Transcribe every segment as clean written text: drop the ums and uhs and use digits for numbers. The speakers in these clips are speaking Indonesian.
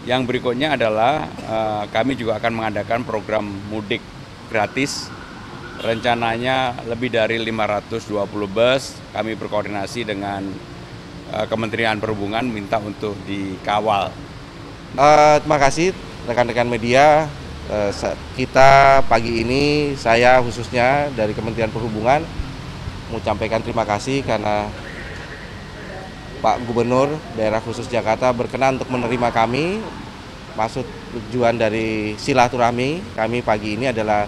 Yang berikutnya adalah kami juga akan mengadakan program mudik gratis. Rencananya lebih dari 520 bus. Kami berkoordinasi dengan Kementerian Perhubungan minta untuk dikawal. Terima kasih rekan-rekan media. Kita pagi ini, saya khususnya dari Kementerian Perhubungan menyampaikan terima kasih karena Pak Gubernur Daerah Khusus Jakarta berkenan untuk menerima kami. Maksud tujuan dari silaturahmi kami pagi ini adalah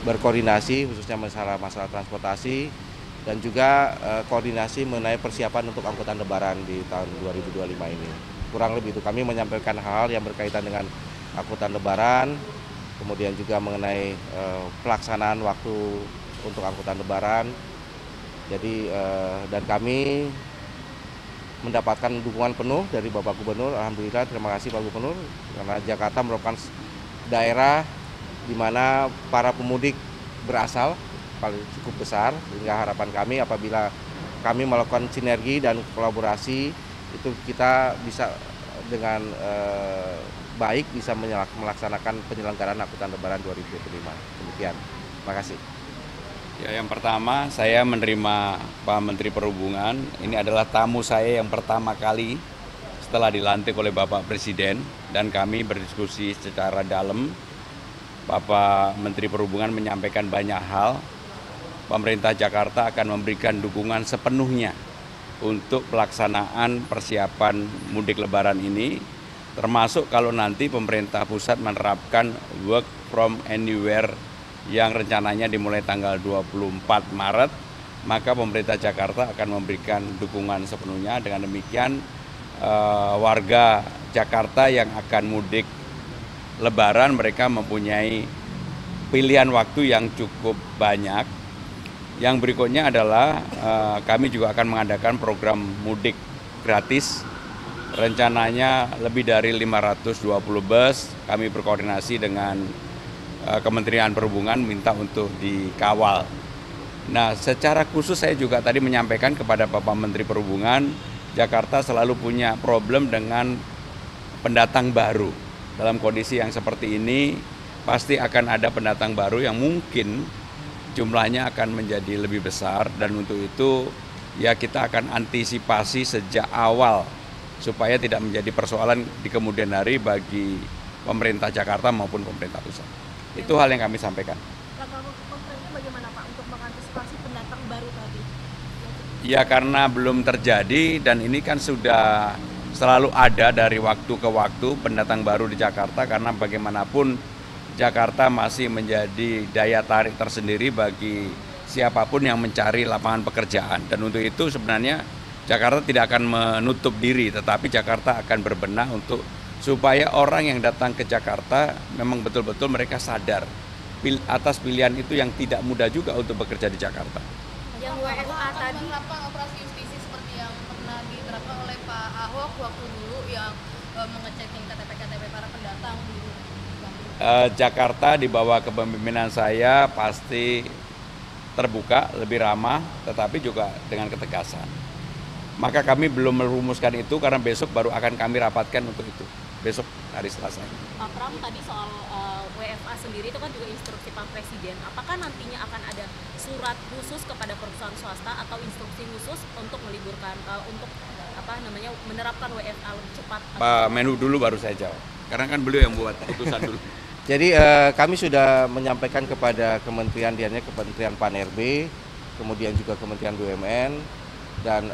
berkoordinasi khususnya masalah transportasi dan juga koordinasi mengenai persiapan untuk angkutan lebaran di tahun 2025 ini. Kurang lebih itu kami menyampaikan hal yang berkaitan dengan angkutan lebaran, kemudian juga mengenai pelaksanaan waktu untuk angkutan lebaran. Jadi dan kami mendapatkan dukungan penuh dari Bapak Gubernur. Alhamdulillah, terima kasih Pak Gubernur, karena Jakarta merupakan daerah di mana para pemudik berasal paling cukup besar, sehingga harapan kami apabila kami melakukan sinergi dan kolaborasi itu kita bisa dengan baik bisa melaksanakan penyelenggaraan angkutan lebaran 2025. Demikian. Terima kasih. Ya, yang pertama saya menerima Pak Menteri Perhubungan. Ini adalah tamu saya yang pertama kali setelah dilantik oleh Bapak Presiden, dan kami berdiskusi secara dalam. Bapak Menteri Perhubungan menyampaikan banyak hal. Pemerintah Jakarta akan memberikan dukungan sepenuhnya untuk pelaksanaan persiapan mudik lebaran ini, termasuk kalau nanti pemerintah pusat menerapkan work from anywhere yang rencananya dimulai tanggal 24 Maret, maka pemerintah Jakarta akan memberikan dukungan sepenuhnya. Dengan demikian warga Jakarta yang akan mudik lebaran mereka mempunyai pilihan waktu yang cukup banyak. Yang berikutnya adalah kami juga akan mengadakan program mudik gratis. Rencananya lebih dari 520 bus. Kami berkoordinasi dengan Kementerian Perhubungan minta untuk dikawal. Nah, secara khusus saya juga tadi menyampaikan kepada Bapak Menteri Perhubungan, Jakarta selalu punya problem dengan pendatang baru. Dalam kondisi yang seperti ini, pasti akan ada pendatang baru yang mungkin jumlahnya akan menjadi lebih besar, dan untuk itu ya kita akan antisipasi sejak awal supaya tidak menjadi persoalan di kemudian hari bagi pemerintah Jakarta maupun pemerintah pusat. Itu hal yang kami sampaikan. Langkah konkretnya bagaimana Pak untuk mengantisipasi pendatang baru tadi? Ya, karena belum terjadi, dan ini kan sudah selalu ada dari waktu ke waktu pendatang baru di Jakarta, karena bagaimanapun Jakarta masih menjadi daya tarik tersendiri bagi siapapun yang mencari lapangan pekerjaan. Dan untuk itu sebenarnya Jakarta tidak akan menutup diri, tetapi Jakarta akan berbenah untuk supaya orang yang datang ke Jakarta memang betul-betul mereka sadar atas pilihan itu yang tidak mudah juga untuk bekerja di Jakarta. Yang WFA tadi menerapkan operasi justisi seperti yang pernah diterapkan oleh Pak Ahok waktu dulu yang mengecek KTP para pendatang dulu. Jakarta di bawah kepemimpinan saya pasti terbuka, lebih ramah, tetapi juga dengan ketegasan. Maka kami belum merumuskan itu karena besok baru akan kami rapatkan untuk itu. Besok hari Selasa. Pak Pram, tadi soal WFA sendiri itu kan juga instruksi Pak Presiden. Apakah nantinya akan ada surat khusus kepada perusahaan swasta atau instruksi khusus untuk meliburkan, untuk menerapkan WFA lebih cepat? Pak Menhu dulu baru saya jawab. Karena kan beliau yang buat putusan dulu. Jadi kami sudah menyampaikan kepada Kementerian diannya Kementerian Pan-RB, kemudian juga Kementerian BUMN dan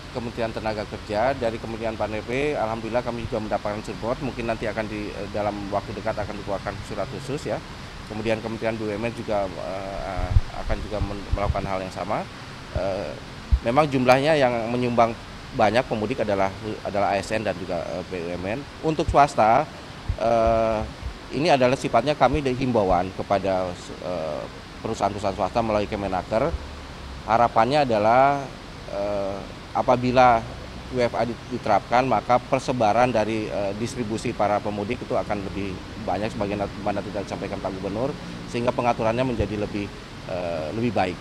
Kementerian Tenaga Kerja. Dari Kementerian Pan-RB, alhamdulillah kami juga mendapatkan support. Mungkin nanti akan dalam waktu dekat akan dikeluarkan surat khusus ya. Kemudian Kementerian BUMN juga akan juga melakukan hal yang sama. Memang jumlahnya yang menyumbang banyak pemudik adalah ASN dan juga BUMN. Untuk swasta ini adalah sifatnya kami dari himbauan kepada perusahaan-perusahaan swasta melalui Kemenaker. Harapannya adalah apabila WFA diterapkan, maka persebaran dari distribusi para pemudik itu akan lebih banyak sebagaimana tidak disampaikan Pak Gubernur, sehingga pengaturannya menjadi lebih baik.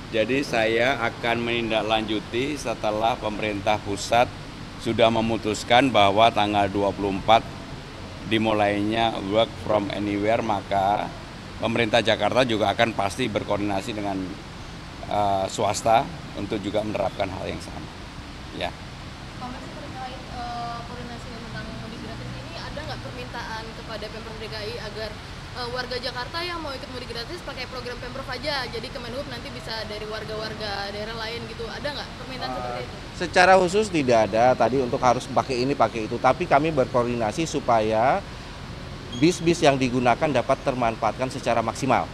Jadi saya akan menindaklanjuti setelah pemerintah pusat sudah memutuskan bahwa tanggal 24 dimulainya work from anywhere, maka pemerintah Jakarta juga akan pasti berkoordinasi dengan swasta untuk juga menerapkan hal yang sama. Ya. Pak Menteri, terkait koordinasi tentang mudik gratis ini, ada nggak permintaan kepada Pemprov DKI agar warga Jakarta yang mau ikut mudik gratis pakai program Pemprov aja, jadi Kemenhub nanti bisa dari warga-warga daerah lain gitu, ada nggak permintaan seperti itu? Secara khusus tidak ada tadi untuk harus pakai ini pakai itu, tapi kami berkoordinasi supaya bis-bis yang digunakan dapat termanfaatkan secara maksimal.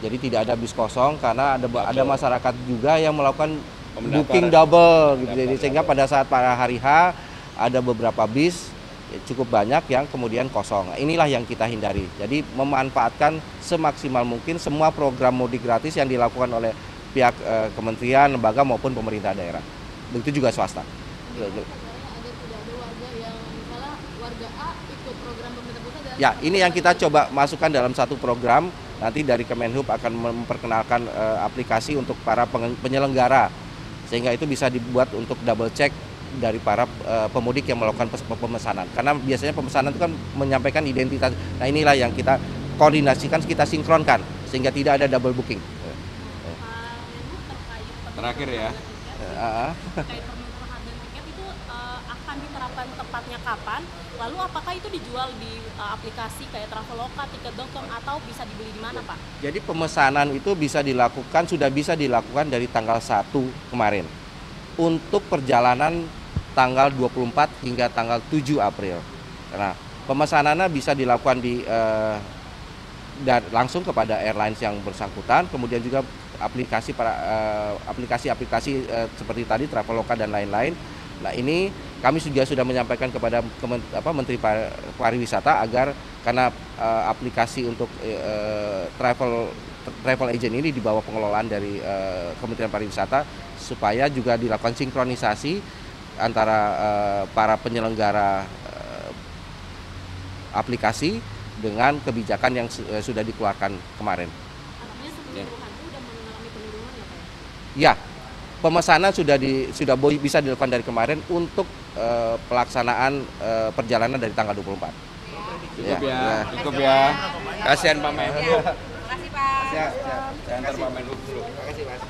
Jadi tidak ada bis kosong karena ada masyarakat juga yang melakukan booking double gitu. Jadi sehingga pada saat para hari H ada beberapa bis cukup banyak yang kemudian kosong. Inilah yang kita hindari. Jadi memanfaatkan semaksimal mungkin semua program mudik gratis yang dilakukan oleh pihak kementerian, lembaga maupun pemerintah daerah. Begitu juga swasta. Agar tidak ada warga yang misalnya warga A ikut program pemerintah pusat dan Ya, ini yang kita coba masukkan dalam satu program. Nanti dari Kemenhub akan memperkenalkan aplikasi untuk para penyelenggara, sehingga itu bisa dibuat untuk double check dari para pemudik yang melakukan pemesanan. Karena biasanya pemesanan itu kan menyampaikan identitas. Nah, inilah yang kita koordinasikan, kita sinkronkan sehingga tidak ada double booking. Terakhir ya. Terkait permintaan harga tiket itu akan diterapkan tepatnya kapan? Lalu apakah itu dijual di aplikasi kayak Traveloka, Tiket.com atau bisa dibeli di mana, Pak? Jadi pemesanan itu sudah bisa dilakukan dari tanggal 1 kemarin. Untuk perjalanan tanggal 24 hingga tanggal 7 April. Nah, pemesanannya bisa dilakukan langsung kepada airlines yang bersangkutan, kemudian juga aplikasi-aplikasi seperti tadi Traveloka dan lain-lain. Nah, ini kami juga sudah menyampaikan kepada Menteri Pariwisata agar karena aplikasi untuk travel agent ini di bawah pengelolaan dari Kementerian Pariwisata, supaya juga dilakukan sinkronisasi antara para penyelenggara aplikasi dengan kebijakan yang sudah dikeluarkan kemarin. Artinya seluruhan itu sudah mengalami penurunan ya, Pak? Ya, pemesanan sudah bisa dilakukan dari kemarin untuk pelaksanaan perjalanan dari tanggal 24. Cukup ya. Kasihan Pak Menhub. Makasih Pak. Siap. Saya antar Pak Menhub dulu. Terima kasih, Mas.